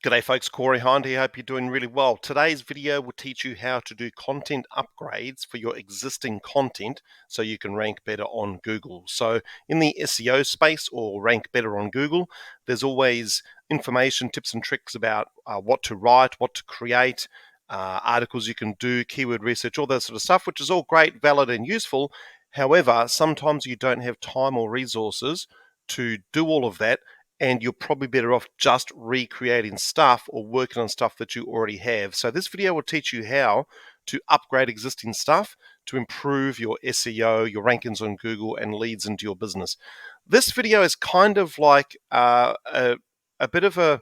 G'day folks, Corey Hinde here. Hope you're doing really well. Today's video will teach you how to do content upgrades for your existing content so you can rank better on Google. So in the SEO space, or rank better on Google, there's always information, tips and tricks about what to write, what to create, articles you can do, keyword research, all that sort of stuff, which is all great, valid and useful. However, sometimes you don't have time or resources to do all of that, and you're probably better off just recreating stuff or working on stuff that you already have. So this video will teach you how to upgrade existing stuff to improve your SEO, your rankings on Google, and leads into your business. This video is kind of like a bit of a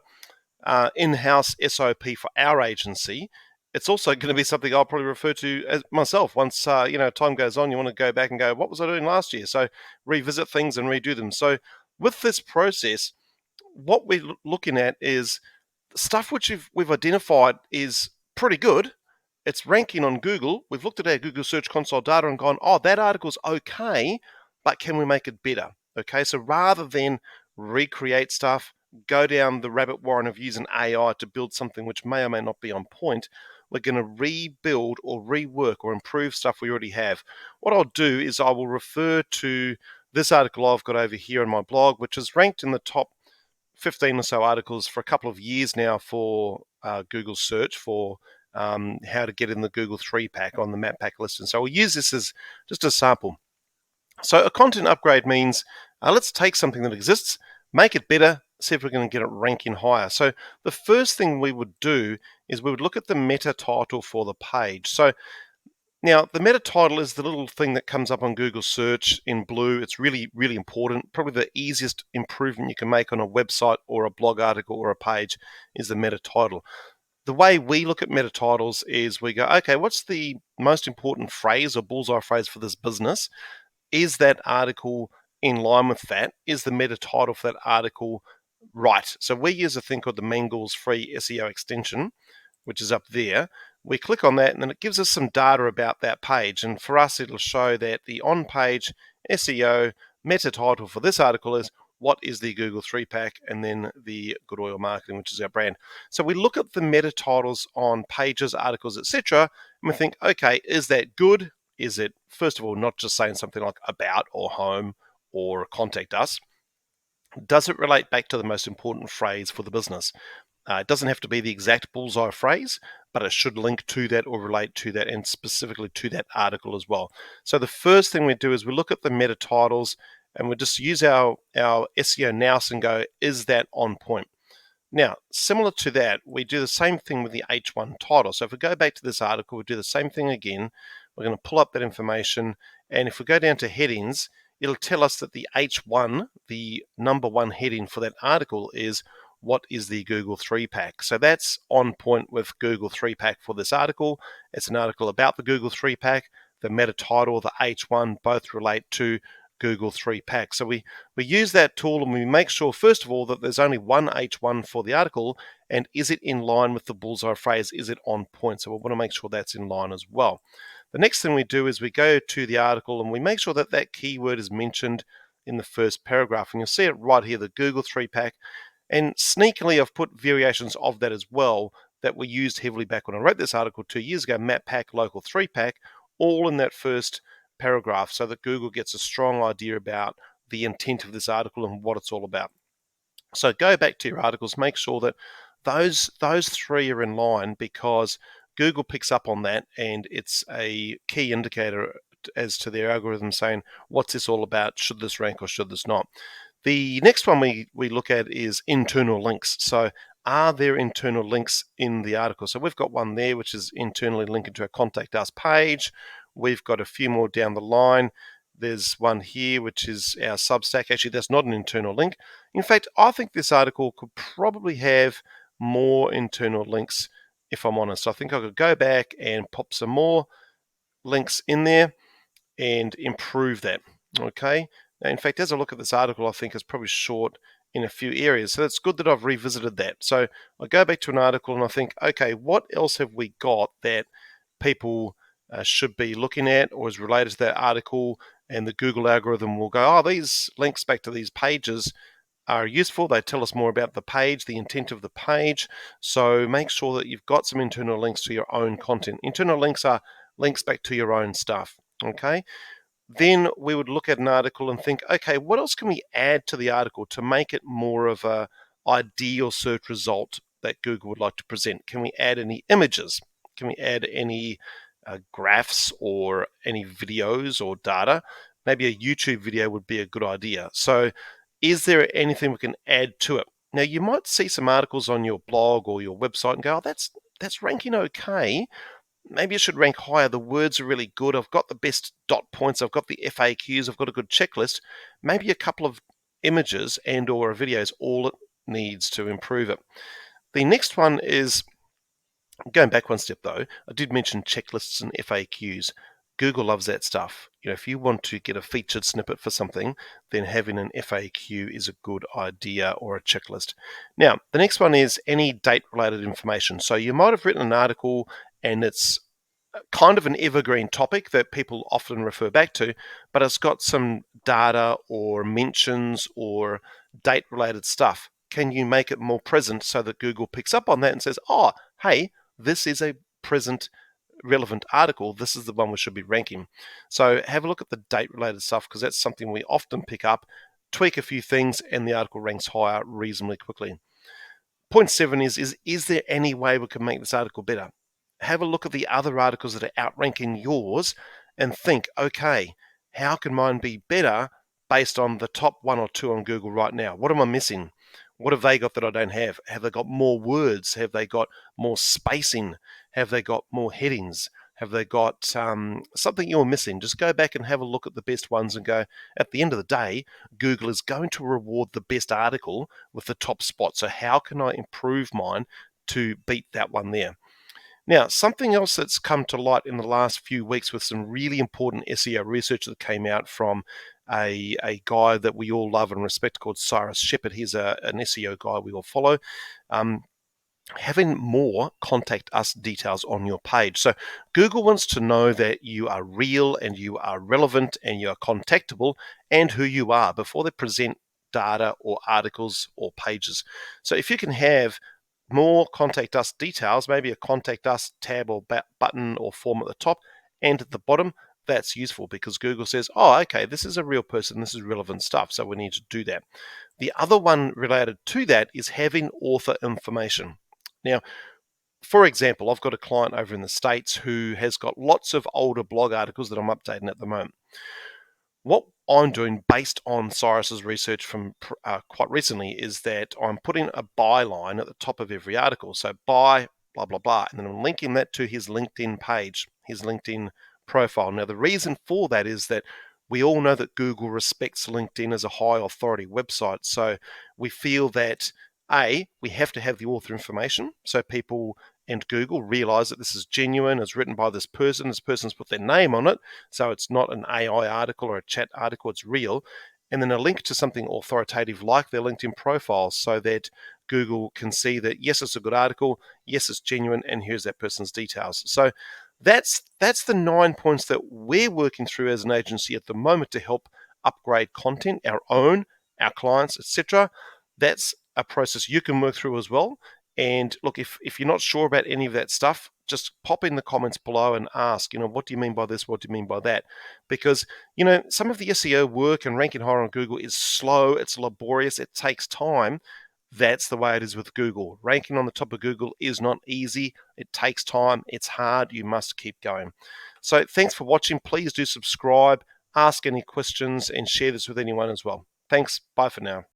in-house SOP for our agency. It's also going to be something I'll probably refer to as myself once time goes on. You want to go back and go, what was I doing last year? So revisit things and redo them. So with this process, what we're looking at is stuff which we've identified is pretty good. It's ranking on Google. We've looked at our Google Search Console data and gone, oh, that article's okay, but can we make it better? Okay, so rather than recreate stuff, go down the rabbit warren of using AI to build something which may or may not be on point, we're going to rebuild or rework or improve stuff we already have. What I'll do is I will refer to this article I've got over here on my blog, which is ranked in the top 15 or so articles for a couple of years now for Google search for how to get in the Google 3-pack on the map pack list. And so we'll use this as just a sample. So a content upgrade means let's take something that exists, make it better, see if we're going to get it ranking higher. So the first thing we would do is we would look at the meta title for the page. So now, the meta title is the little thing that comes up on Google search in blue. It's really, really important. Probably the easiest improvement you can make on a website or a blog article or a page is the meta title. The way we look at meta titles is we go, okay, what's the most important phrase or bullseye phrase for this business? Is that article in line with that? Is the meta title for that article right? So we use a thing called the Mangles free SEO extension, which is up there. We click on that and then it gives us some data about that page, and for us it'll show that the on-page SEO meta title for this article is what is the Google 3-pack, and then the Good Oil Marketing, which is our brand. So we look at the meta titles on pages, articles, etc., and we think, okay, is that good? Is it, first of all, not just saying something like about or home or contact us? Does it relate back to the most important phrase for the business? It doesn't have to be the exact bullseye phrase, but it should link to that or relate to that, and specifically to that article as well. So the first thing we do is we look at the meta titles and we just use our SEO nous and go, is that on point? Now, similar to that, we do the same thing with the H1 title. So if we go back to this article, we do the same thing again. We're going to pull up that information, and if we go down to headings, it'll tell us that the H1, the number one heading for that article, is what is the Google 3-pack. So that's on point with Google 3-pack for this article. It's an article about the Google 3-pack. The meta title, the H1, both relate to Google 3-pack. So we use that tool and we make sure, first of all, that there's only one H1 for the article, and is it in line with the bullseye phrase? Is it on point? So we want to make sure that's in line as well. The next thing we do is we go to the article and we make sure that that keyword is mentioned in the first paragraph. And you'll see it right here, the Google 3-pack. And sneakily, I've put variations of that as well that were used heavily back when I wrote this article 2 years ago, map pack, local 3-pack, all in that first paragraph, so that Google gets a strong idea about the intent of this article and what it's all about. So go back to your articles, make sure that those three are in line, because Google picks up on that, and it's a key indicator as to their algorithm saying, what's this all about? Should this rank or should this not? The next one we look at is internal links. So are there internal links in the article? So we've got one there which is internally linked to our Contact Us page. We've got a few more down the line. There's one here which is our Substack. Actually, that's not an internal link. In fact, I think this article could probably have more internal links, if I'm honest. I think I could go back and pop some more links in there and improve that. Okay. Now, in fact, as I look at this article, I think it's probably short in a few areas. So it's good that I've revisited that. So I go back to an article and I think, okay, what else have we got that people should be looking at or is related to that article? And the Google algorithm will go, oh, these links back to these pages are useful. They tell us more about the page, the intent of the page. So make sure that you've got some internal links to your own content. Internal links are links back to your own stuff. Okay. Then we would look at an article and think, okay, what else can we add to the article to make it more of a ideal search result that Google would like to present? Can we add any images? Can we add any graphs or any videos or data? Maybe a YouTube video would be a good idea. So is there anything we can add to it? Now, you might see some articles on your blog or your website and go, oh, that's ranking okay. Maybe it should rank higher. The words are really good. I've got the best dot points. I've got the FAQs. I've got a good checklist. Maybe a couple of images and or a video is all it needs to improve it. The next one is, going back one step though, I did mention checklists and FAQs. Google loves that stuff. If you want to get a featured snippet for something, then having an FAQ is a good idea, or a checklist. Now, the next one is any date-related information. So you might have written an article and it's kind of an evergreen topic that people often refer back to, but it's got some data or mentions or date-related stuff. Can you make it more present so that Google picks up on that and says, oh, hey, this is a present relevant article, this is the one we should be ranking. So have a look at the date related stuff, because that's something we often pick up, tweak a few things, and the article ranks higher reasonably quickly. Point 7 is there any way we can make this article better? Have a look at the other articles that are outranking yours and think, okay, how can mine be better based on the top 1 or 2 on Google right now? What am I missing? What have they got that I don't have? Have they got more words? Have they got more spacing? Have they got more headings? Have they got something you're missing? Just go back and have a look at the best ones and go, at the end of the day, Google is going to reward the best article with the top spot. So how can I improve mine to beat that one there? Now, something else that's come to light in the last few weeks with some really important SEO research that came out from a guy that we all love and respect called Cyrus Shepherd. He's an SEO guy we all follow. Having more contact us details on your page. So Google wants to know that you are real and you are relevant and you are contactable and who you are before they present data or articles or pages. So if you can have more contact us details, maybe a contact us tab or button or form at the top and at the bottom, that's useful because Google says, oh, okay, this is a real person, this is relevant stuff, so we need to do that. The other one related to that is having author information. Now, for example, I've got a client over in the States who has got lots of older blog articles that I'm updating at the moment. What I'm doing based on Cyrus's research from quite recently is that I'm putting a byline at the top of every article. So by blah, blah, blah, and then I'm linking that to his LinkedIn page, his LinkedIn profile. Now, the reason for that is that we all know that Google respects LinkedIn as a high authority website. So we feel that we have to have the author information so people and Google realize that this is genuine, it's written by this person's put their name on it, so it's not an AI article or a chat article, it's real. And then a link to something authoritative like their LinkedIn profile so that Google can see that, yes, it's a good article, yes, it's genuine, and here's that person's details. So that's the 9 points that we're working through as an agency at the moment to help upgrade content, our own, our clients, etc. That's a process you can work through as well. And look, if you're not sure about any of that stuff, just pop in the comments below and ask, what do you mean by this? What do you mean by that? Because, some of the SEO work and ranking higher on Google is slow, it's laborious, it takes time. That's the way it is with Google. Ranking on the top of Google is not easy. It takes time. It's hard. You must keep going. So thanks for watching. Please do subscribe, ask any questions, and share this with anyone as well. Thanks. Bye for now.